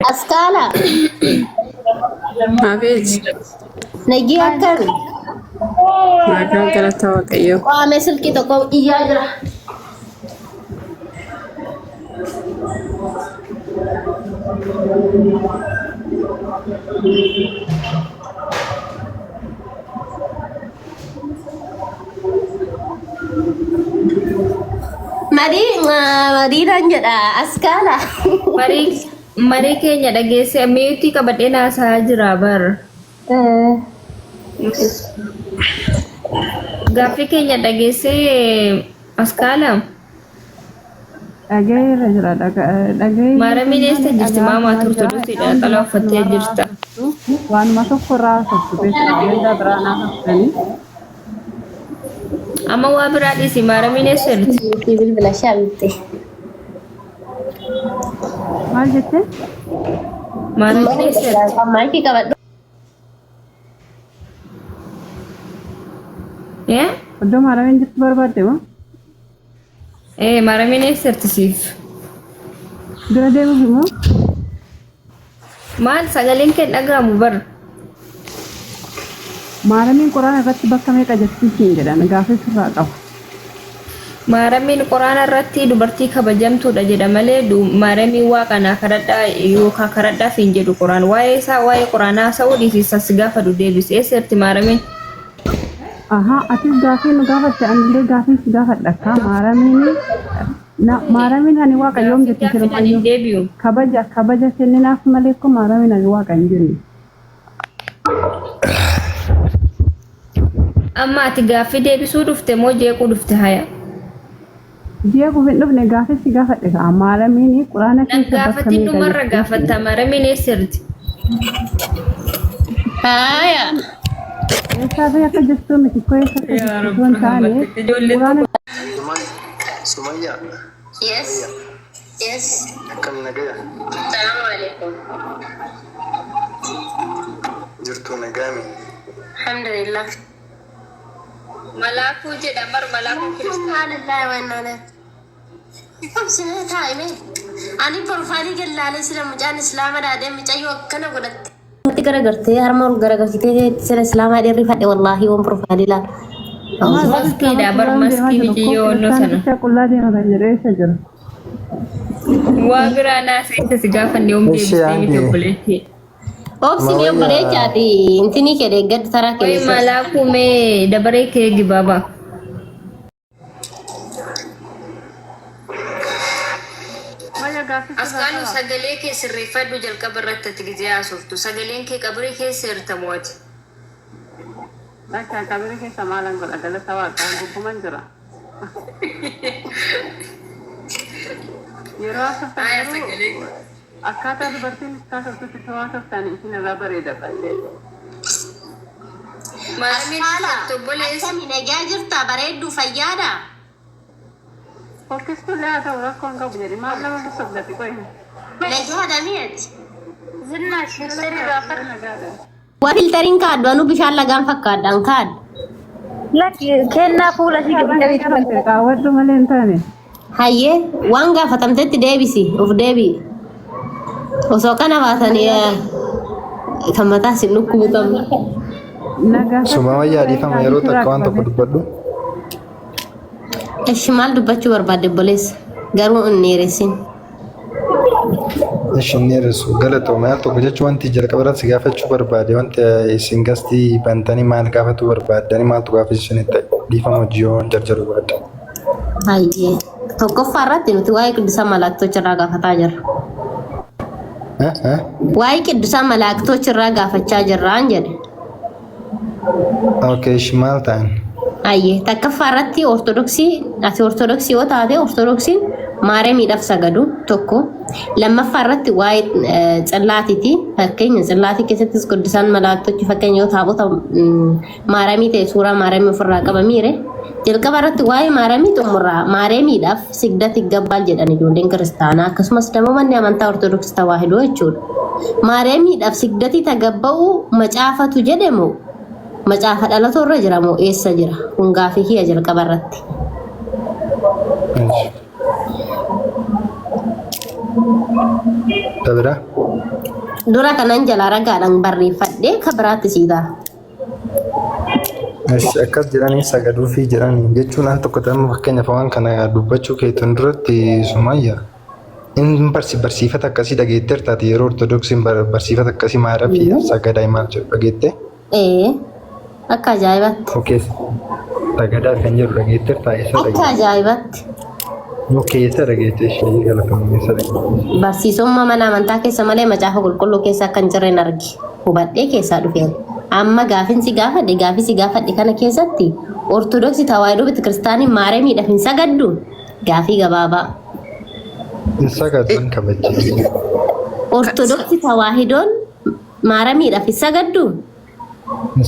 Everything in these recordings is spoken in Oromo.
Askala. Habis. Nagi akan. Makan kala tahu kayo. Wah, mesel kita kau iya aja. Mari lanjut Askala. Mari keenya dhageesse meetii qabadhee naasaa jira bar. Gaaffii keenya dhageesse Askala. Dhaga'eera jira dhaga'ee. Maaramiin eessa jirti maamaa turtuduusidha qalaa uffattee jirta. Waanuma tokko irraa sochitee yenda biraa naaf haftanii. Amma waa biraa dhiisi maaramiin eessa jirti? Bilbila shaabite. Maal jettee? Maaramiin eessa jirti? Maayikii qabadhu. Iddoo maaramiin jirtu barbaadde moo? Maaramiin eessa jirti siif? Bira deemuuf immoo? Maal sagaleen kee dhaga'amu bar? Maaramiin quraana irratti bakka meeqa jettiin jedhan gaaffii sirraa qabu. Maaramiin quraana irratti dubartii kabajamtuudha jedha malee maaramiin waaqanaa kadhadhaa yookaan kadhadhaaf hin jedhu quraan waa'ee isaa waa'ee quraanaa Saa'uudii sas gaafa deebisee eessa jirti maaramiin? Atis gaaffii nu gaafatte anillee gaaffii si gaafadha. Maaramiin ani waaqa yoom jetti sirmayyuu kabaja kenninaaf malee ko maaramiin ani waaqa hin jenne. Amma ati gaaffii deebisuu dhufte moo jeequu dhufte haya? Jeequu hin dhufne gaaffii si gaafadhe maaramiin quraana keessa bakka meeqa dhumarra gaafatta maaramiin eessa jirti? Haya. Sabe akka jettu miti ko eessa jirtu taane quraana Sumaya. Yes. Yes. Akkam nagaya. Assalamu alaikum. Jirtu nagami. Alhamdulillah. Malaakuu jedha mar malaakuu Subhanallah wa inna ilaihi. Qabsine taa'ime. Ani profailii gallaalee sira mucaan islaama daadee mucayyoo akkana godhatte. Mati garagartee harma ol garagalchitee sira islaamaa dheerri fadhe wallaahi waan profailii laal. Maskiidha bar maskii biyyoo no sana. Qullaa deemata jedhee isa jira. Waa biraa naasa isa si gaafanne deebistee miti obboleetti. Obsini obboleechaati intini kedhe gad taraa keessa. Malaakuu mee dabaree kee gibaaba. Askaalu sagalee kee sirreeffadhu jalqaba irratti ati gizee haasoftu sagaleen kee qabrii keessa hirtamu ati. Akka qabrii keessa maalan godha galata waaqaan gubbuman jira. Yeroo haasoftan akkaataa dubartiin haasoftutti haasoftan isin irraa bareeda. Akkami nagaa jirta bareedduu fayyaadha. Fokkistuu haa ta'u rakkoon qabu jedhi maal nama dubbatti qoyne. Nagaa mi'eeti. Zinnaash filtarii gaafata nagaadha. Waa filtariin kaaddu anu bishaan lagaan fakkaadhaan kaaddu. Laki kennaa fuula si gadi qaawwadhu malee hin taane. Hayyee waan gaafatamtetti deebisi of deebi'i. Osoo kana baatanii kan mataa si dhukkubutamu. Sumama yaadifama yeroo takka waan tokko dubbadhu. Eshi maal dubbachuu barbaadde obboleessa garuu inni reessin. Isheen reessu galatooma yaal tokko jechuun wanti jalqaba irratti gaafachuu barbaade wanti isin gastii bantanii maal gaafatu barbaadanii maaltu gaafachuu ni ta'e dhiifama hojii yoo jarjaru barbaadda. Hayyee tokkoffaa irratti nuti waa'ee qiddusa malaaktoochi irraa gaafataa jirra. Waa'ee qiddusa malaaktoochi irraa gaafachaa jirraan jedhe. Okay, ishi maal ta'an? Ayyee takkaffaa irratti ortodoksii ati ortodoksii yoo taate ortodoksiin maariyaamiidhaaf sagadu tokko lammaffaa irratti waa'ee tsillaatiiti fakkeenya tsillaatii keessattis quddusaan malaaktochi fakkeenya yoo taabota maariyaamii ta'e suuraa maariyaamii ofirraa qabamiire jalqaba irratti waa'ee maariyaamii xumurraa maariyaamiidhaaf sigdati gabbaal jedhan ijoolleen kiristaanaa akkasumas immoo manni amantaa ortodoksii tawaahidoo jechuudha maariyaamiidhaaf sigdati tagabba'uu macaafatu jedhamu macaafa dhalatoo irra jira moo eessa jira kun gaafii kiyya jalqaba irratti Tabira. Dura kanan jala ragaadhaan barreeffadhee ka biraatti siidaa. Akkas jedhanii sagaduu fi jedhanii jechuun al tokko ta'an fakkeenyaaf waan kana dubbachuu keetuun duratti Sumayyaa. In barsiifata akkasii dhageetteer taate yeroo ortodoksiin barsiifata akkasii maaraa fi sagadaa maal jedhu dhageettee? Akka ajaa'ibatti. Okay. Sagadaa kan jedhu dhageetteer taa'ee isa Akka ajaa'ibatti. Okay, isa dhageettee ishee galatoomne isa dhageettee. Barsiisummaa mana amantaa keessa malee macaafa qulqulluu keessa akka hin jirreen argi. Hubadhee keessaa dhufeen. Amma gaaffiin gaafadhe kana keessatti ortodoksii tawaahidoo beetikiristaanii Maariyaamiidhaaf hin sagaddu gaaffii gabaabaa. Sagadaan kabajee. Ortodoksii tawaahidoon Maariyaamiidhaaf hin sagaddu.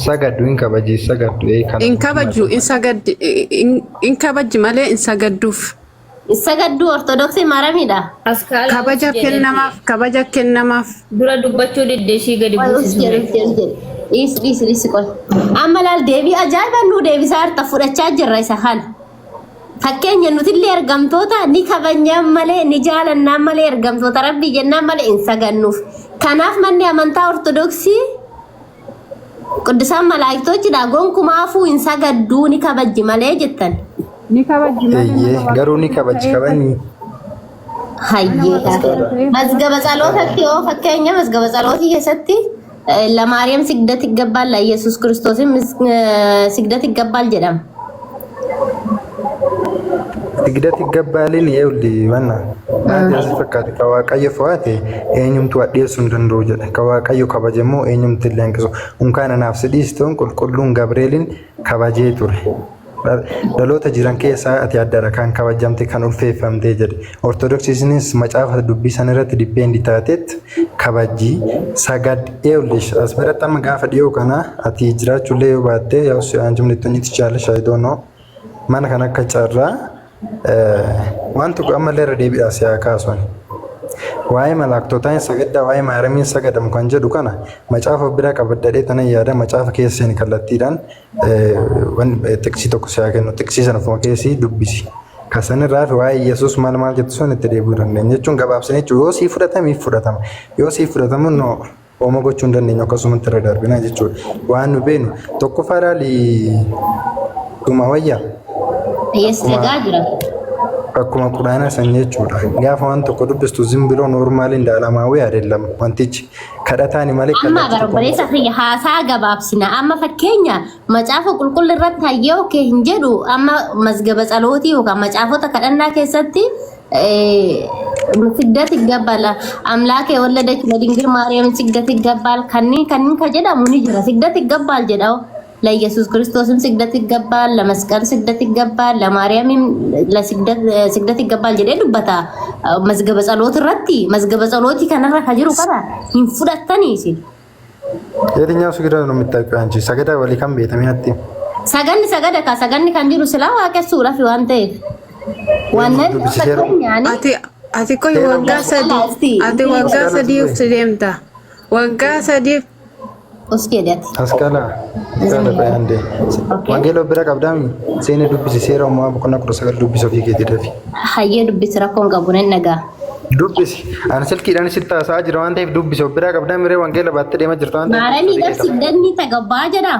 Sagaddu hin kabajee sagaddu In kabaju in kabajji malee in sagadduuf. Sagaddu ortodoksii Maariyaamiidha. Kabaja kennamaaf. Dura dubbachuu deddeeshii gadi buusisne. Dhiisi qol. Amma laal deebii ajaa'ibaa nu deebisaa harta fudhachaa jirra isa kana. Fakkeenya nuti illee ergamtoota ni kabajnaan malee ni jaalannaan malee ergamtoota rabbii jennaan malee hin sagannuuf. Kanaaf manni amantaa ortodoksii Quddusaan malaayiktootidha gonkumaafuu hin sagadduu ni kabajji malee jettan. Ni kabajji malee. Garuu ni kabajji kabani. Hayyee. Mazgaba ጸሎታatti yoo fakkeenya mazgaba ጸሎtii keessatti ለማርያም ስግደት ይገባል ለኢየሱስ ክርስቶስም ስግደት ይገባል jedhama. Sигдati gabbaalin yeewli wanna naajasi fakkaate ka waaqayyo fo'ate eenyumtu adheessuu hin danda'u jedhe ka waaqayyo kabajamoo eenyumtu illee hanqisu unkaana naaf sidhiistoon qulqulluun Gabreelin kabajee ture dhaloota jiran keessaa ati addara kan kabajamte kan ulfeeffamtee jedhe ortodoksiinis macaafa dubbii san irratti dippeendii taatetti kabajii sagad eewlish as biratti amma gaafa dhiyoo kana ati jiraachuullee yoo baatte yaa osoo anjumni tunitti chaala shaayidoonoo mana kan akka carraa waan tokko ammallee irra deebiidhaa siyaa kaasuun waa'ee malaaktootaan sagaddaa waa'ee Maariyaamiin sagadamu kan jedhu kana macaafa bira qabadhadhee tanan yaada macaafa keesseen kallattiidhaan xiqsii tokko siyaa kennu xiqsii sana ofuma keessii dubbisi kasan irraa fi waa'ee Yesuus maal jettu sun itti deebi'uu dandeenya jechuun gabaabsanii jechuun yoo sii fudhatamiif fudhatama yoo sii fudhatamu noo ooma gochuu hin dandeenyu akkasumatti irra darbina jechuudha waan nu beenu tokkoffaa dhaalii dhuma wayyaa. Yes, jira. Akkuma quraana san jechuudha. Gaafa waan tokko dubbistu zimbiloo noormaaliin daalamaawee adeelam wantichi kadhataani malee amma barbareessa fi haasaa gabaabsina. Amma fakkeenya macaafa qulqulluu irratti hayyoo kee hin jedhu amma mazgaba ጸሎtii yookaan macaafota kadhannaa keessatti ስግደት ይገባል አምላክ የወለደች ለድንግል ማርያም ስግደት ይገባል ከኒን ከጀዳሙ ንጅራ ስግደት ይገባል ጀዳው ለኢየሱስ ክርስቶስም ስግደት ይገባል ለመስቀል ስግደት ይገባል ለማርያምም ለስግደት ይገባል ጀደ ዱበታ መዝገበ ጸሎት ረቲ መዝገበ ጸሎት ከነራ ከጅሩ ቀራ ይንፉዳተኒ ሲል የትኛው ስግደት ነው የምታውቂው አንቺ ሰገዳ ወሊ ከም ቤተሚያቲ ሰገዳ ሰገን ከንዲሩ ስላ ዋቀሱ ረፊ ዋንተ ዋነ ati koy waggaa sadii uf deemta waggaa sadii Oskeedati. Askala bayande. Wangeelo bira qabdami seene dubbisi seera uumaa boqonnaa 19 dubbisoo fi keetii dafi. Hayyee dubbisi rakkoon qabuun nagaa. Dubbisi ana silkiidhaan sitti haasaa jira waan ta'eef dubbisoo bira qabdami ree wangeela baattee deemaa jirtu waan ta'eef. Maaranii dabsi danni tagabbaa jedha.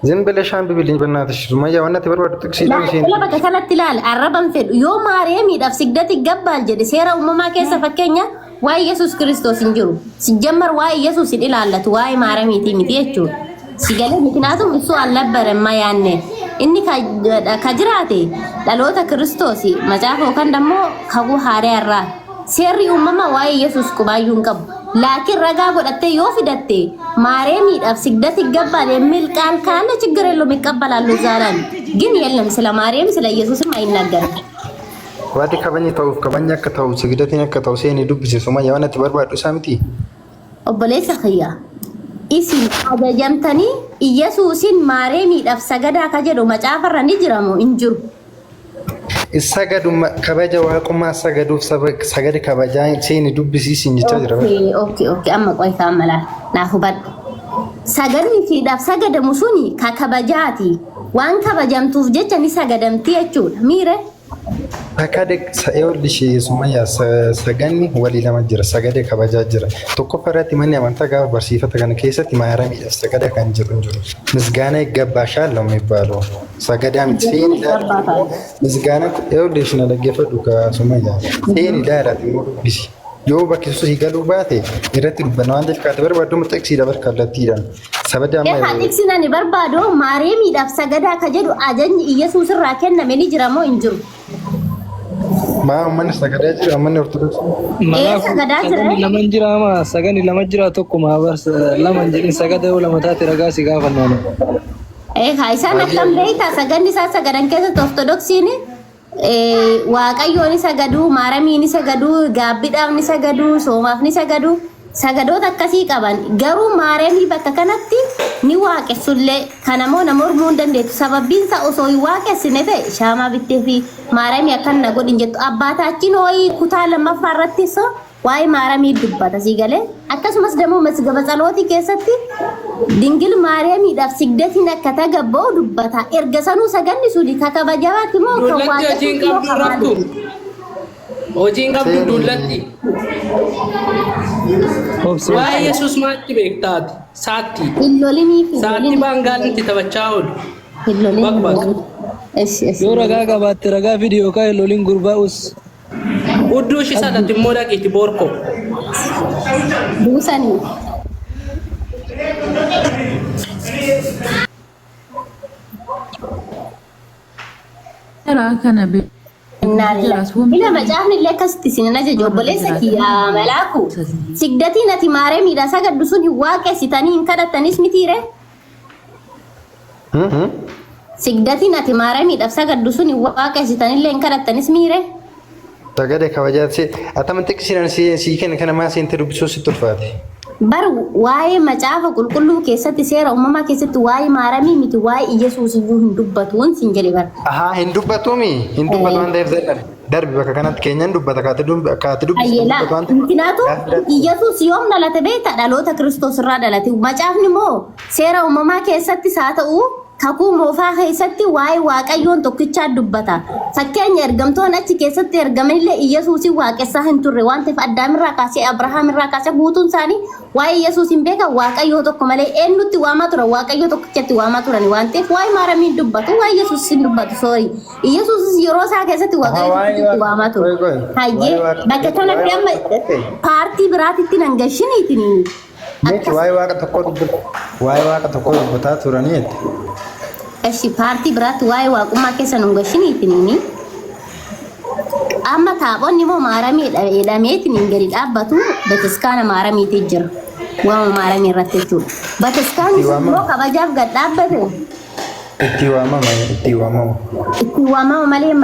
Zimbele shambi bilin banaatish sumayyaa waan ati barbaaddu tiksiidhaan isheen. Lafa bakka kanatti ilaali arraban fedhu yoo Maariyaamiidhaaf sigdati gabbaal jedhe seera uumamaa keessa fakkeenya waa'ee Yesuus Kiristoos hin jiru. Sijammar waa'ee Yesuus hin ilaallatu waa'ee Maariyaamiitii miti jechuudha. Sigalee miknaatum ibsuu allabbare mayaanne inni ka jiraate dhaloota Kiristoos macaafa yookaan dammoo kaguu haaree irraa seerri uumamaa waa'ee Yesuus qubaayyuu hin qabu. Laakiin ragaa godhattee yoo fidatte Maariyaamiidhaaf sigdati gabbaal የሚል ቃል ካለ ችግር የለውም ይቀበላሉ ዛራን ግን የለም ስለ ማርያም ስለ ኢየሱስም አይናገርም ዋዲ ከበኝ ተውፍ ከበኝ ከተው ስግደትን ከተው ሲኒ ዱብሲ ሱማያ ዋነት በርባዱ ሳምቲ ኦቦሌሳ ኸያ ኢሲን አገጀምተኒ ኢየሱስን ማርያሚidhaaf ሰገዳ ከጀዶ መጫፈራን ይጅራሙ እንጅሩ Isagadu kabaja waaqummaa sagaduuf sagadi kabajaa seeni dubbisii sinjichaa jira. Okay. Amma qoyta amala naafu bad. Sagadni fiidhaaf sagadamu suni ka kabajaati. Waan kabajamtuuf jecha ni sagadamti jechuudha. Miire. Sakade sayollishi Sumayya saganni walii lama jira sagade kabajaa jira tokkoffaa irratti manni amantaa gaafa barsiifata kana keessatti maaramiidhaaf sagada kan jiru misgaana ይገባሻል ነው የሚባለው sagada miti misgaana sayollishi na dhaggeeffadhu ka Sumayya seeni daaraati immoo dubbisi yoo bakki susi galuu baate irratti dubbanna waan ta'eef kaate barbaaddu mutaqsii dabar kallattiidhaan sabada amma hadiksina ni barbaado maaramiidhaaf sagada ka jedhu ajajni Yesuus irraa kenname ni jira moo hin jiru mana sagada jira manni ortodoksii sagada jira lama jira ma sagani lama jira tokko maabar lama jedhin sagada lama taate ragaa si gaafannaan isaan akkam beeyta saganni isaa sagadan keessatti ortodoksiin waaqayyoon sagadu maaramiin sagadu gaabbiidhaaf ni sagadu soomaaf ni sagadu sagadoota akkasii qaban garuu maaramii bakka kanatti ni waaqessullee kanamoo nama mormuu hin dandeettu sababbiin isaa osoo hin waaqessine ta'e shaamaa bittee fi maaramii akkan na godhin jettu abbaataachiin hooyi kutaa lammaffaa irratti so waa'ee maaramii dubbata sii galee akkasumas demoo masgaba tsalootii keessatti dingil maaramiidhaaf sigdatiin akka tagabba'u dubbata erga sanuu saganni suni kakabajabaatti moo kan waaqessu hojiin qabdu dullatti waa'ee Yesuus maatti beektaati saatti baangaalinti taphachaa oolu yoo ragaa qabaatte ragaa viidiyoo kaa loliin gurbaa'us udduu ishii sadatti immoo dhaqiitti boorko buusanii kana ila macaafni illee akkasitti isin ajaja obboleessa kiyyaa malaaku sigdatiin ati maaramiidha sagaddu sun hin waaqessitanii hin kadhattanis mitiire sigdatiin ati maaramiidhaaf sagaddu sun hin waaqessitanillee hin kadhattanis miire sagade kabajaatse atamanti kisiran si kenna kana maa seente dubbisuu si turfaate bar waa'ee macaafa qulqulluu keessatti seera uumamaa keessatti waa'ee maaramii miti waa'ee Yesuus iyyuu hin dubbatuun sin jedhe bar hin dubbatuumi hin dubbatu waan ta'eef darbi bakka kanatti keenyan dubbata kaate dubbisu mukinaatu Yesuus yoom dhalate beekta dhaloota Kiristoos irraa dhalate macaafni moo seera uumamaa keessatti haa ta'u kakuu moofaa keessatti waa'ee waaqayyoon tokkichaa dubbata fakkeenya ergamtoon achi keessatti ergamanillee Yesuusin waaqessaa hin turre waan ta'eef Addaamirraa kaasee Abrahaamirraa kaasee guutuun isaanii waa'ee Yesuus hin beekan waaqayyoo tokko malee eenyutti waamaa tura waaqayyoo tokkichatti waamaa turani waan ta'eef waa'ee maaramiin dubbatu waa'ee Yesuus hin dubbatu soorii Yesuus yeroo isaa keessatti waaqayyoo tokkichatti waamaa ture hayyee bakka kanatti amma paartii biraatitti nan gashiniitiin miti waa'ee waaqa tokko dubbataa turanii Eshi paartii biraatti waa'ee waaqummaa keessa nu gashiniitiin amma taabonni moo maaramii jedhameetiin gadi dhaabbatu bataskaana maaramiitii jira waama maaramii irratti jechuudha bataskaanni immoo kabajaaf gad dhaabbate itti waamama malee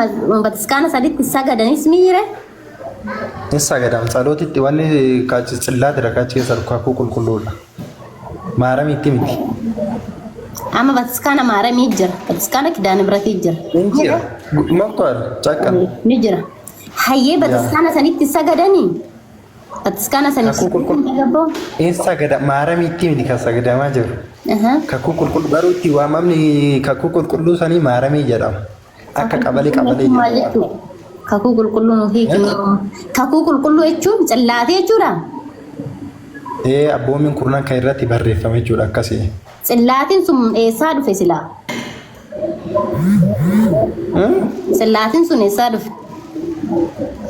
bataskaana saditti sagadanis miire sagadam salootitti wanni kaachi cillaati rakaachi keessa kakuu qulqulluudha maaramiitti miti amma bataskaana maaramii jira bataskaana kidaana biratii jira maqtoor cakkan ni jira hayyee bataskaana sanitti sagadanii bataskaana sanitti sagada maaramiitti miti kan sagadamaa jiru kakuu qulqulluu baruutti waamamni kakuu qulqulluu sanii maaramii jedhama akka qabalee jedhama kakuu qulqulluu kakuu qulqulluu jechuun cillaatee jechuudha abboomin kurnan kan irratti barreeffame jechuudha akkasii Cillaatiin sun eessaa dhufe silaa? Cillaatiin sun eessaa dhufe?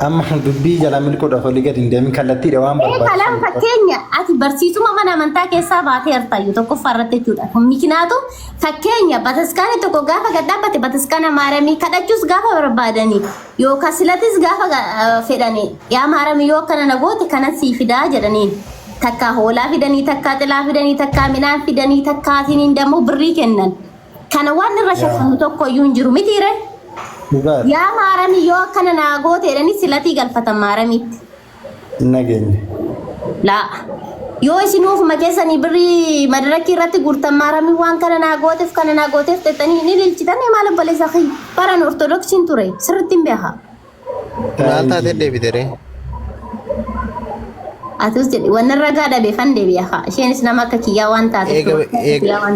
Amma dubbii jala milquudhaaf olii gadi hin deemin kallattiidha waan barbaachisu. Kalaan fakkeenya ati barsiisuma mana amantaa keessaa baatee hartayyu tokkoffaa irratti jechuudha. Mikinaatu fakkeenya bataskaana tokko gaafa gad dhaabbate bataskaana maaramii kadhachuus gaafa barbaadanii yookaan silatis gaafa fedhanii yaa maaramii yoo akkana na goote kanan sii fidaa jedhaniin. Takka hoolaa fidanii takka xilaa fidanii takka midhaan fidanii takka atiniin dammoo birrii kennan kana waan irra shafamu tokko iyyuu hin jiru mitiire yaa maaramii yoo akkana naa goote jedhanii silatii galfatan maaramiitti nageenya laa yoo isin ofuma keessanii birrii madarakii irratti guurtan maaramii waan kana naa gooteef xexxanii ni lilchitanii maal obboleessa kiyya baran ortodoksiin ture sirriitti hin beekaa maal taatee deebitere Atus jadi wannan raga da bai fande biya ka isheen is nama akka kiyyaa waan taate eegawwan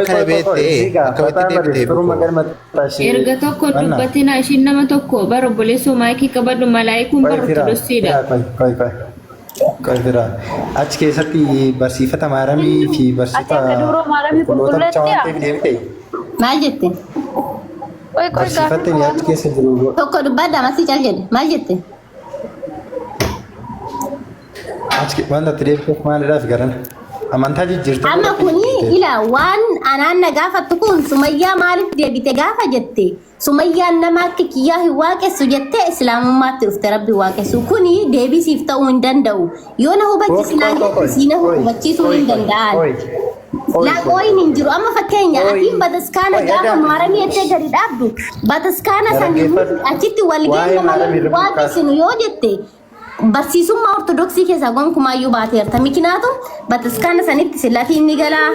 kana beektee akkamitti deebitee erga tokko dubbatina ishiin nama tokko bara obboleessoo maayikii qabadhu malaayikuun bara ortodoksiidha. Koi bira achi keessatti barsiifata maaramii fi barsiifata qulqulloota waan ta'eef deebitee maal jette? Barsiifatni achi keessa jiru tokko dubbadha masii cal jedhe maal jette? achi wanta deebiteef maalidhaaf garan amantaa jijjiirtu amma kuni ila waan anaan na gaafattu kun Sumayyaa maaliif deebite gaafa jette Sumayyaan nama akka kiyyaa hin waaqessu jette islaamummaatti dhufte rabbi waaqessu kuni deebisiif ta'uu hin danda'u yoo na hubachiisnaan siina hubachiisuu hin danda'an laqooyin hin jiru amma fakkeenya atiin bataskaana gaafa maaramii ettee gadi dhaabdu bataskaana san achitti walgeenya malee waaqessinu yoo jette barsiisummaa ortodoksii keessaa gonkumaayyuu baateerta mikinaatu bataskaana sanitti sillatiin ni galaa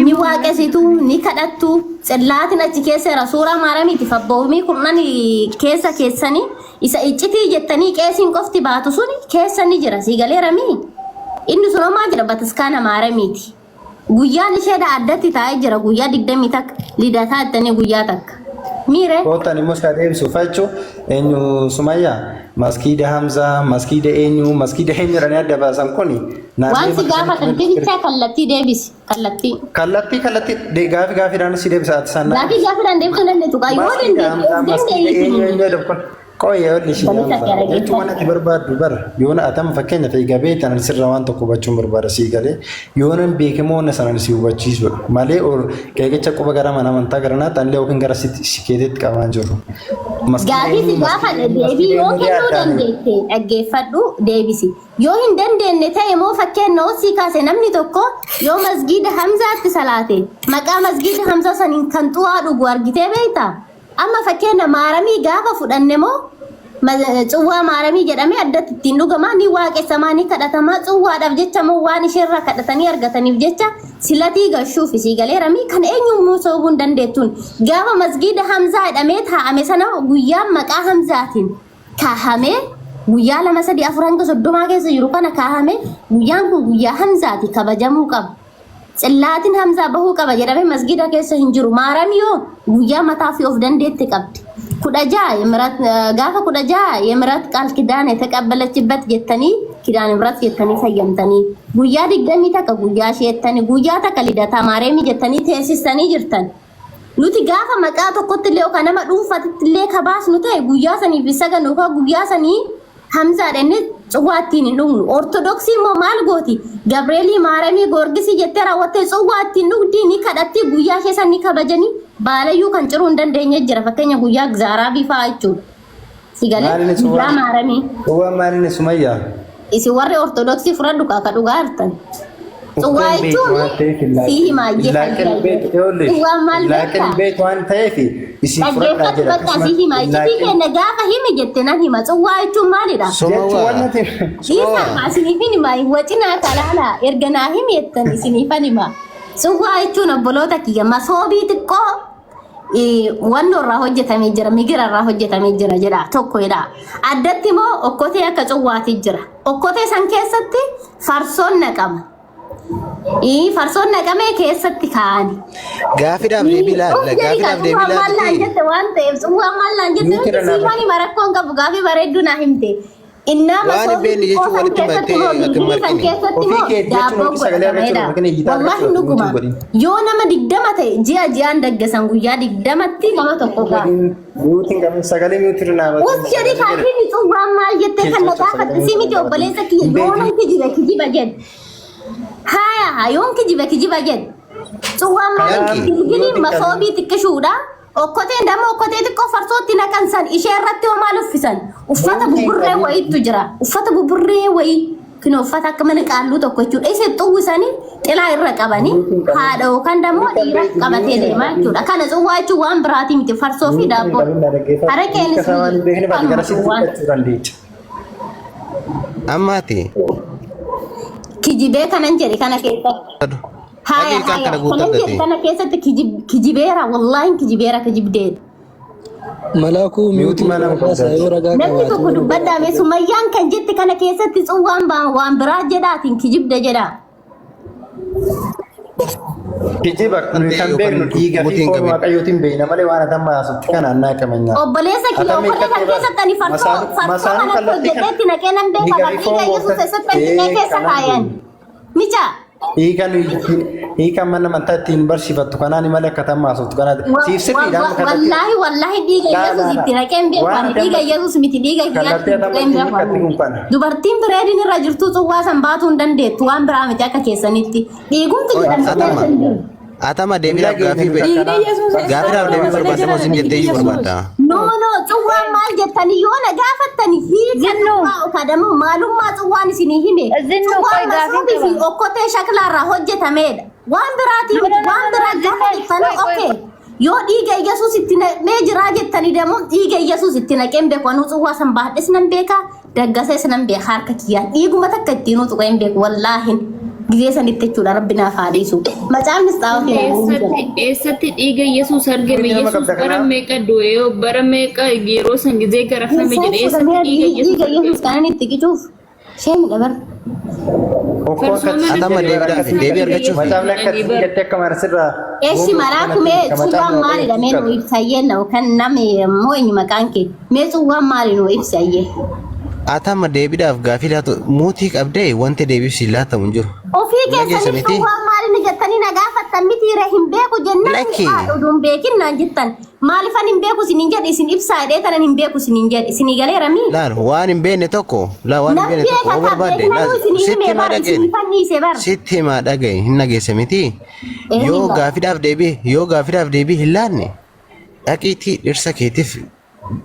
ni waaqesitu ni kadhattu xillaatiin achi keessa rasuura maaramiiti fabbawumii kurnan keessa keessanii isa iccitii jettanii qeesiin qofti baatu suni keessa ni jira sigaleeramii inni sun homaa jira bataskaana maaramiiti guyyaan isheedha addatti taa'ee jira guyyaa 20 takka lidataa jettanii guyyaa takka mire kootan immoo isaa deebisuuf jechuun eenyu Sumayyaa Masjida Hamza masjida eenyu jedhanii adda baasan kuni waan si gaafatan deebisaa kallattii deebisi kallattii gaafiidhaan si deebisa ati sanna gaafiidhaan deebisuu dandeettu qayyoo Koye olli shi jechuun waan ati barbaaddu bara yoona atama fakkeenya ta'e gabee tanan sirra waan tokko hubachuun barbaada sii galee yoona beekamoo na sanan si hubachiisu malee qeeqicha quba gara mana amantaa gara naa tanlee yookiin gara sikeetetti qabaan jiru. Gaafii si gaafa deebii yoo kennuu dandeette dhaggeeffadhu deebisi yoo hin dandeenye ta'e moo fakkeenya osii kaase namni tokko yoo masgiida Hamzaatti salaate maqaa masgiida Hamzaa saniin kan xu'aa dhugu argitee beektaa? amma fakkeenya maaramii gaafa fudhanne moo cuwaa maaramii jedhamee addatti ittiin dhugamaa ni waaqessamaa ni kadhatamaa cuwaadhaaf jecha moo waan isheerraa kadhatanii argataniif jecha silatii gashuuf isii galeeramii kan eenyummoo soobuu hin dandeettuun gaafa masgiida Hamzaa jedhamee taa'ame sana guyyaan maqaa Hamzaatiin kaahame guyyaa 2 3 4 hanga 30 keessa jiru kana kaahame guyyaan kun guyyaa Hamzaati kabajamuu qaba. Cillaatiin Hamzaa bahuu qaba jedhamee masgiida keessa hin jiru maaramiyoo guyyaa mataa fi of dandeetti qabdi 16 gaafa 16 yemrat qaal kidaan የተቀበለችበት jettanii kidaan imrat jettanii fayyamtanii guyyaa 20 takka guyyaa sheettanii guyyaa takka lidata maaramii jettanii teessisanii jirtan nuti gaafa maqaa tokkotti illee yookaan nama dhuunfatti illee kabaasnu ta'e guyyaa sanii fi saganuu ka guyyaa sanii Hamza denne cuwaattiin hin dhugnu ortodoksii immoo maal gooti Gabreelii maaramii goorgisii jettee raawwattee cuwaattiin dhugdii ni kadhatti guyyaa keessa ni kabajanii baalayyuu kan ciruu hin dandeenye jira fakkeenya guyyaa Zaaraa bifaa jechuudha sigalee guyyaa maaramii maalini Sumayyaa isi warri ortodoksii fudhadhu ka dhugaa hartan cuwaa jechuun si himaayye cuwaa maal beektaa beektu waan ta'eef isi fudhadhaa jedha si himaayye kenna gaafa hime jette nan hima cuwaa jechuun maalidha isa asiniifin hima wacinaa kalaala erga naa hime jettan isiniifan hima cuwaa jechuun obboloota kiyya masoobii xiqqoo wanno irraa hojjetamee jira migira irraa hojjetamee jira jedha tokko jedha addatti immoo okkotee akka cuwaati jira okkotee san keessatti farsoon naqama farsoon naqamee keessatti kaa'ani gaafiidhaaf deebii maallaan jette waan ta'eef cuwaa maallaan jette siifani marakkoon qabu gaafii bareedduu naa himte innaa masoobii jechuun walitti mattee daabboo godhatameedha wallahi dhuguma yoo nama 20 ta'e ji'aan daggasan guyyaa 20tti nama tokko ga'a sagalee miutir nama jedhi kaafii cuwaa maal jette kan na gaafatte miti obboleessa kiyya yoo nan kijiba jedhe haya yoon kijiba jedhe cuwaa maal gilgilii masoobii xiqqishuudha okkoteen dama okkotee xiqqoo farsootti naqan san ishee irratti homaa luffisan uffata buburree wayiitu jira uffata buburree wayii kino uffata akka mana qaalluu tokko jechuudha isee xuwwisanii xilaa irra qabanii haadha yookaan dammoo dhiira qabatee deemaa jechuudha kana cuwaa jechuun waan biraatii miti farsoo fi daabboo haraqeenis ammaati kijibee kanan jedhe kana keessatti haya kana keessatti kijibeera wallahi kijibeera kijibdeedha Malaku miuti mana mukasa yoo ragaa namni tokko dubbadhaame Sumayyaan kan jetti kana keessatti tsuwwaan waan biraa jedhaatiin kijibda jedha. Kijiba kan beeknu dhiiga fi foon waaqayyootiin beekna malee waan atamma yaasutti kana annaa kamanya. Obboleessa kiyya uffata kan keessatti ani farfoo kana hojjeteetti naqee nan beeka dhiiga Yesuus eessatti keessa kaayan. Micha. Hiikan mana mantaattiin barsiifattu kanaan malee akka tamma yaasutti kana siif sirriidhaan kadhatti. Wallahi dhiiga Yesuus itti naqee hin beekan dhiiga Yesuus miti dhiiga kiyyaatti. Dubartiin bireedin irra jirtu tsuwwaa san baatuu hin dandeettu waan biraa miti akka keessanitti. Dhiigumti jedhamti. Atama deebiidhaaf gaafiidhaaf deebii barbaadamu isin jettee iyyuu barbaadda. No, tsuwwaan maal jettanii yoo na gaafattanii hiikan kadamu maalummaa tsuwwaan isinii hime. Tsuwwaan masoobii fi okkotee shaklaarraa hojjetamedha. Waan biraatii waan biraa gaafa jettanii okay. Yoo dhiiga Yesuus itti naqee jiraa jettanii deemu dhiiga Yesuus itti naqeen beeku anu tsuwwaa san baadhes nan beeka daggasees nan beeka harka kiyyaa dhiiguma takka ittiin tuqee hin beeku wallaahin. Gizee sanitti jechuudha rabbina faadhiisu. Macaafni xaafii eessatti dhiiga Yesuus argame Yesuus bara meeqa du'e yoo bara meeqa yeroo san gizee garafame jedhe eessatti dhiiga Yesuus kanan itti qicuuf sheen dabar. Atama deebiidhaaf deebii argachuuf. Macaafni akka jettee akka marsirraa. Eeshi maraa kumee tsuwwaan maalidha mee nu ibsayyeen kan name moo eenyu maqaan kee mee tsuwwaan maali nu ibsayyee. Atama deebiidhaaf gaafiidhaatu muutii qabdee wanti deebiif si laatamu hin jiru. Ofii keessanii tsuwwaan maali ni jettanii na gaafattan miti irra hin beeku jennaan oduun beekin naan jettan maalifan hin beeku sinin jedhe isin ibsaa hidhee tanan hin beeku sinin jedhe isinii galeera mii. Laal waan hin beekne tokko waan hin beekne tokko yoo barbaadde sitti himaa dhagaye hin nageesse miti yoo gaafiidhaaf deebii hin laanne dhaqiitii dhirsa keetiif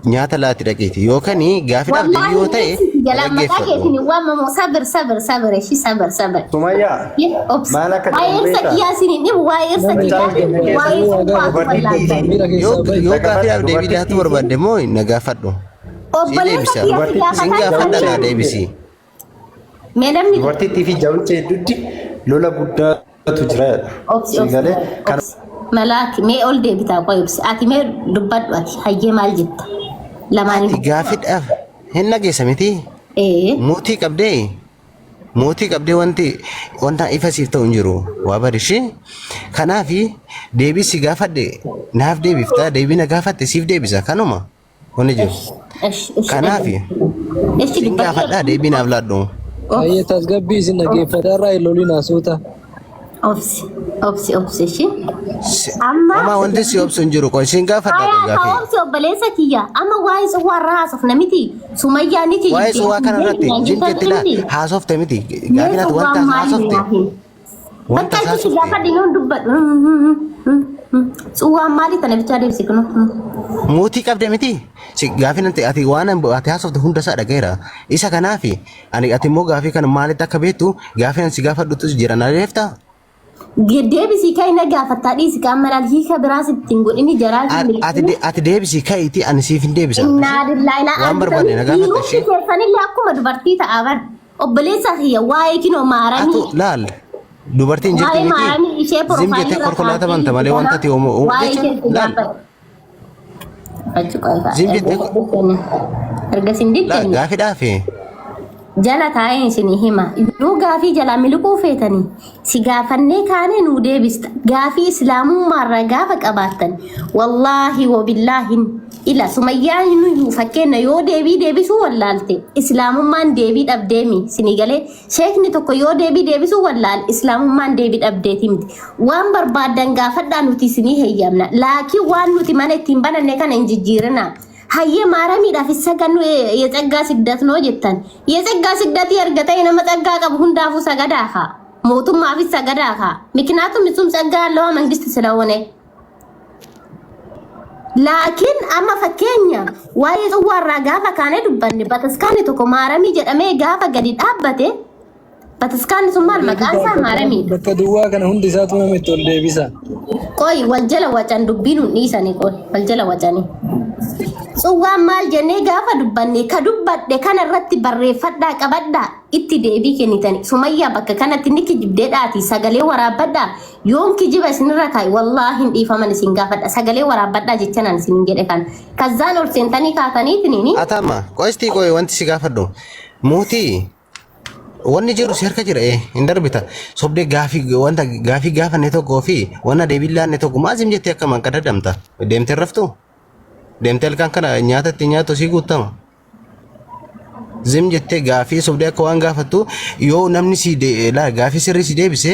nyaata laati dhaqiiti yookaan gaafiidhaaf deebii yoo ta'e dhaggeeffadhu. Sabir eshi sabir. Sumayyaa maal akka beektaa? Yoo gaafiidhaaf deebii laatu barbaadde moo na gaafadhu. Sin gaafadha deebisi. Dubartittii fi jawwicha hedduutti lola guddaatu jira. Sigalee kan Malaaki mee ol deebitaa qoy ibsi ati mee dubbadhu ati hayyee maal jetta lamaanii gaafiidhaaf hin nageessa miti mootii qabdee wanta ifa siif ta'u hin jiru waa barishi kanaaf deebii si gaafadhe naaf deebiftaa deebii na gaafatte siif deebisa kanuma wanni jiru kanaaf sin gaafadhaa deebii naaf laadhu. Ayyee tasgabbii isin dhaggeeffataa irraa iloliin haasota. Obsi shi. Amma wanti si obsu hin jiru qoy sin gaafadha gaafi. Obsi obboleessa kiyya amma waa'ee tsuwwaa irraa haasofna miti Sumayyaan ni kijibde. Waa'ee tsuwwaa kana irratti jiljettila haasofte miti gaafinatu wanta haasofte. Wanta haasofte. Gaafadhi yoon dubbadhu. Tsuwwaan maali tana bichaa deebisi kunu. Mootii qabde miti. Gaafinante ati waan ati haasofte hunda isaa dhagayeera. Isa kanaafi ani ati immoo gaafii kana maalitti akka beektu gaafinan si gaafadhutu jira na deeftaa. Deebisi kai na gaafataa dhiisi kaameraal hiika biraas ittiin godhini jaraa ati deebisi kaiti ani siif hin deebisa. Innaa dillahi na waan barbaade na gaafadha ishee. Keessanillee akkuma dubartii ta'aa bar obboleessa kiyya waa'ee kinoo maaranii. Atu laal dubartiin jirti miti zim jettee korkolaata banta malee wanta ati oomu laal. Zim jettee ergasin diddani. Gaafiidhaafi. Jala taa'een isinii hima yoo gaafii jala miliquu feetanii si gaafannee kaanee nuu deebista gaafii islaamummaarraa gaafa qabaattan wallaahi wabillaahin ila Sumayyaan nuyi fakkeenya yoo deebisuu wallaalte islaamummaan deebii dhabdeemi isinii galee sheekni tokko yoo deebisuu wallaal islaamummaan deebii dhabdeeti miti waan barbaadan gaafadhaa nuti isinii heeyyamna laakiin waan nuti mana ittiin bananne kana hin jijjiirina. Hayye maaramiidhaaf sagannu የጸጋ ስግደት ነው ጀተን የጸጋ ስግደት ያርገተ የነ መጸጋ ቀብ ሁንዳፉ ሰገዳኻ ሞቱማፊ ሰገዳኻ ምክንያቱም እሱም ጸጋ ያለው መንግስት ስለሆነ ላኪን አማ ፈከኛ ዋይ ጽዋራ ጋፋ ካነ ዱበን በተስካኒ ተኮ ማረሚ ጀደሜ ጋፋ ገዲ ዳበቴ በተስካኒ ሱማል መቃሳ ማረሚ በከዱዋ ከነ ሁንዲ ሳቱ ነው መጥቶ ደቢሳ ቆይ ወልጀለ ወጨን ዱቢኑ ኒሰኒ ቆይ ወልጀለ ወጨኒ Suwaan maal jennee gaafa dubbanne ka dubbadhe kana irratti barreeffadhaa qabadhaa itti deebii kennitani. Sumayyaa bakka kanatti ni kijibdeedhaati sagalee waraabbadhaa yoom kijiba isinirra kaa'i wallaahi hin dhiifaman isin gaafadha sagalee waraabbadhaa jechanaan isin hin jedhe kan kazzaan ol seentanii kaataniitiniini. Atama qoistii qoy wanti si gaafadhu mootii wanni jiru si harka jira hin darbita sobdee gaafii wanta gaafii gaafanne tokkoo fi wanna deebillaanne tokko maazim jettee akka man qadadamta deemtee raftu. Deemteel kan kana nyaatatti nyaatu si guutama. Zim jettee gaafii sobdee akka waan gaafattu yoo namni si la gaafii sirrii si deebise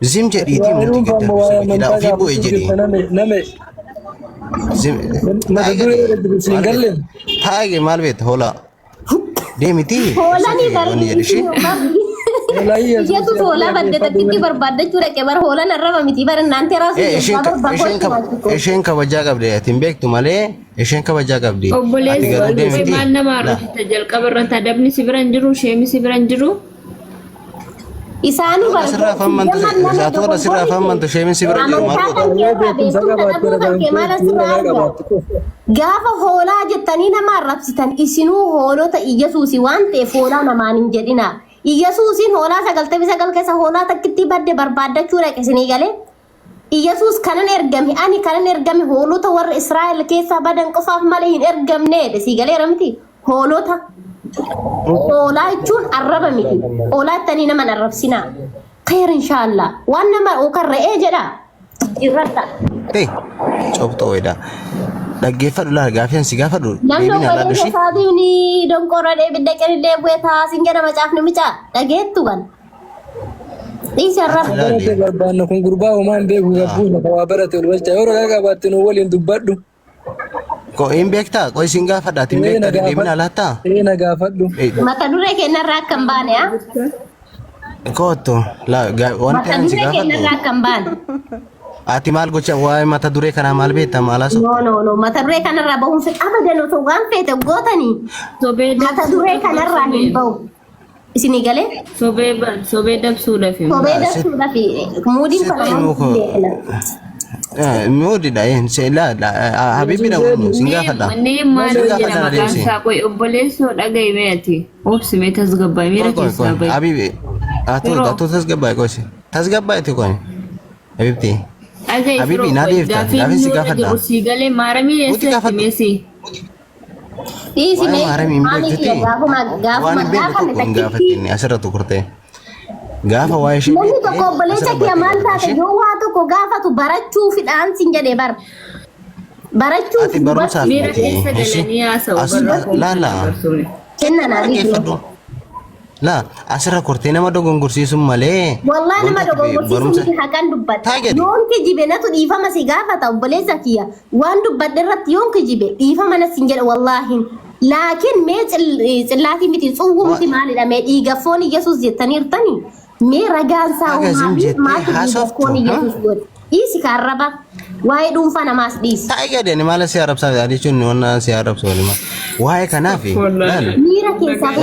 zim jedhiitii murtii gaddarbisaa ofii bu'ee jedhii. Zim taa'ee maal beekta hoolaa deemitii. Hoolanii barbaadde. Ijatu hoolaa badde takkitti barbaadachuu dhaqe bara hoolaan arraba miti bara naante raasu. Isheen kabajaa qabdi atiin beektu malee isheen kabajaa qabdi. Obboleessi maal nama arrabsita jalqaba irratti adabni si bira hin jiru sheemi si bira hin jiru. Isaanii barbaadu. Sirraa fammantu sheemi si bira hin jiru. Gaafa hoolaa jettanii nama arrabsitan isinuu hoolota Iyyesuusii waan ta'eef hoolaa namaan hin jedhina. Iyyesuusin hoolaa 99 keessa hoolaa takkitti badde barbaadachuu dhaqe isinii galee. Iyyesuus kanan ergame ani kanan ergame hoolota warra Israa'el keessa badan qofaaf malee hin ergamne si galeera miti hoolota. Hoolaa jechuun arraba miti. Hoolaa tanii nama arrabsinaa. Khayr inshallah waan nama okarra'ee jedha irradha. Cobxoo wayda. Dhaggeeffadhu laa gaaffiin si gaafadhu deebiin alaa dushi saadiini donkora deebidde qeni deebu'ee taasin jedha macaafni mica dhageettu ban isa rabbi barbaanna kun gurbaa homaan beeku gabbuun waa barate walcha yeroo gaga baattinu waliin dubbadhu ko hin beektaa ko isin gaafadha tin beektaa deebiin alaa taa na gaafadhu mata duree kennarraa kan baane ha kooto la wanti an si gaafadhu kennarraa kan baane Ati maal gocha waa'ee mata duree kana maal beekta maalaso? No mata duree kanarraa bahuun fedha abadan osoo waan feete gootanii mata duree kanarraa hin bahu isinii galee sobee dabsuudhaaf muudiin Moodi da sela habibi da wani sun gaafadha. Wanne maal jedhama maqaan isaa qoy obboleessoo dhagahi meeti obsime tasgabbaay meera keessaa bahi. Habibi atu tasgabbaay qoyse tasgabbaay ti qoy habibti. Habibi nadeef ta nafi si gaafadha. Si galee maaramii eessa meesi. Isi me maali gaafuma gaafatini asirratti kurtee. Gaafa waa'ee ishee namni tokko obboleessa kee maal taate yoo waa tokko gaafatu barachuufidhaan sin jedhee barachuuf ati barumsaaf miira keessa galanii haasa'u laala kennanaa la asirra kurtee nama dogongorsiisuun malee wallahi nama dogongorsiisuun haqan dubbata yoon kijibe natu dhiifama si gaafata obboleessa kiyya waan dubbadhe irratti yoon kijibe dhiifama na sin jedhe wallahi laakiin mee xillaati miti tsuwwu miti maalidha mee dhiigafoon Yesuus jettaniirtanii mee ragaan saa uumaa maatu dhiigafoon Yesuus godhe dhiisi kaarraba waa'ee dhuunfaa namaas dhiisi. Taa'ee gadeen maala si arrabsaa jechuun wanna si arrabsu walima waa'ee kanaaf miira keessaa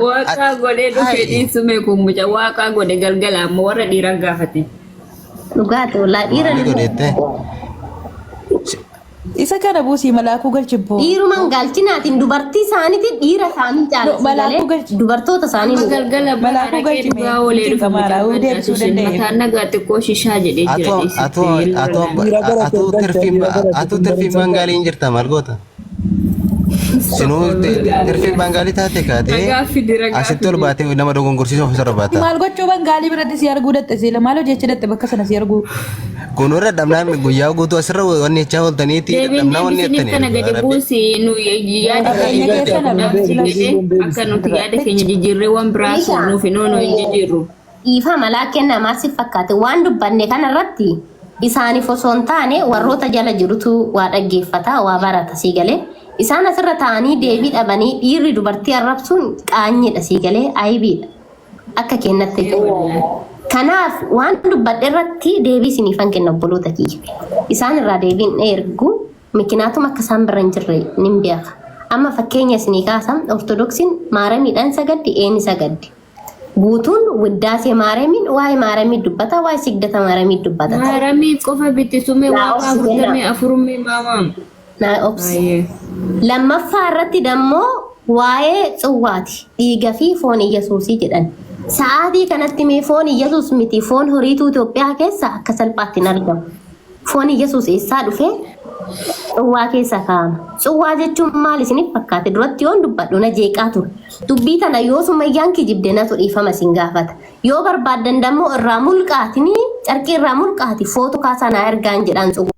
waaqaa godhee dhufee dhiisume kun muca waaqaa godhe galgala amma warra dhiiran gaafate. Dhugaate wallaa dhiira isa kana buusii malaakuu galchibbo dhiiruman galchinaatiin dubartii isaaniitiin dhiira isaanii caalaa dubartoota isaanii galgala malaakuu galchibbo olee dhufa maraa'uu deebisuu danda'e mataan nagaatti koo shishaa jedhee jira atu tirfii bangaaliin jirta maal goota sinuu tirfii bangaalii taate kaatee asitti ol baatee nama dogongorsiisuuf isa barbaata maal gochuu bangaalii biratti si arguu datte seela maal hojjechuu datte bakka sana si arguu kunurra dhabnaan guyyaa guutuu asirra wanni jechaa ooltaniiti dhabnaa wanni jettanii kana gadi buusi nu yaada akka nuti yaada keenya jijjiirree waan biraa nuuf noonu hin jijjiirru. Ifa malaa kennamaa si fakkaate waan dubbanne kanarratti isaaniif osoo hin taane warroota jala jirutu waa dhaggeeffata waa barata si galee isaan asirra taa'anii deebii dhabanii dhiirri dubartii arrabsuun qaanyiidha si galee aybiidha akka kennatti kanaaf waan dubbadhe irratti deebii isiniifan kenna obboloota kiyya isaan irraa deebiin ergu mikinaatuma akka isaan bira hin jirre nin beeka amma fakkeenya isinii kaasa ortodoksiin maaramiidhaan sagaddi eeni sagaddi guutuun widdaasee maaramiin waa'ee maaramii dubbata waa'ee sigdata maaramii dubbata maaramii qofa bittisume waaqa 44 maamaam Na obs. Lama farratti dammo waa'ee tsuwaati. Dhiiga fi foon Yesuusii jedhan. Sa'aatii kanatti mee foon Yesuus miti foon horiitu Itoophiyaa keessa akka salphaatti hin argamu. Foon Yesuus eessaa dhufe? Tsuwaa keessa kaa'ama. Tsuwaa jechuun maal isiniif fakkaate? Duratti yoon dubbadhu na jeeqaa ture. Dubbii tana yoo sumayyaan kijibde natu dhiifama sin gaafata. Yoo barbaaddan dammoo irraa mulqaatini carqii irraa mulqaati footo kaasaa na ergaan jedhaan tsuwaa.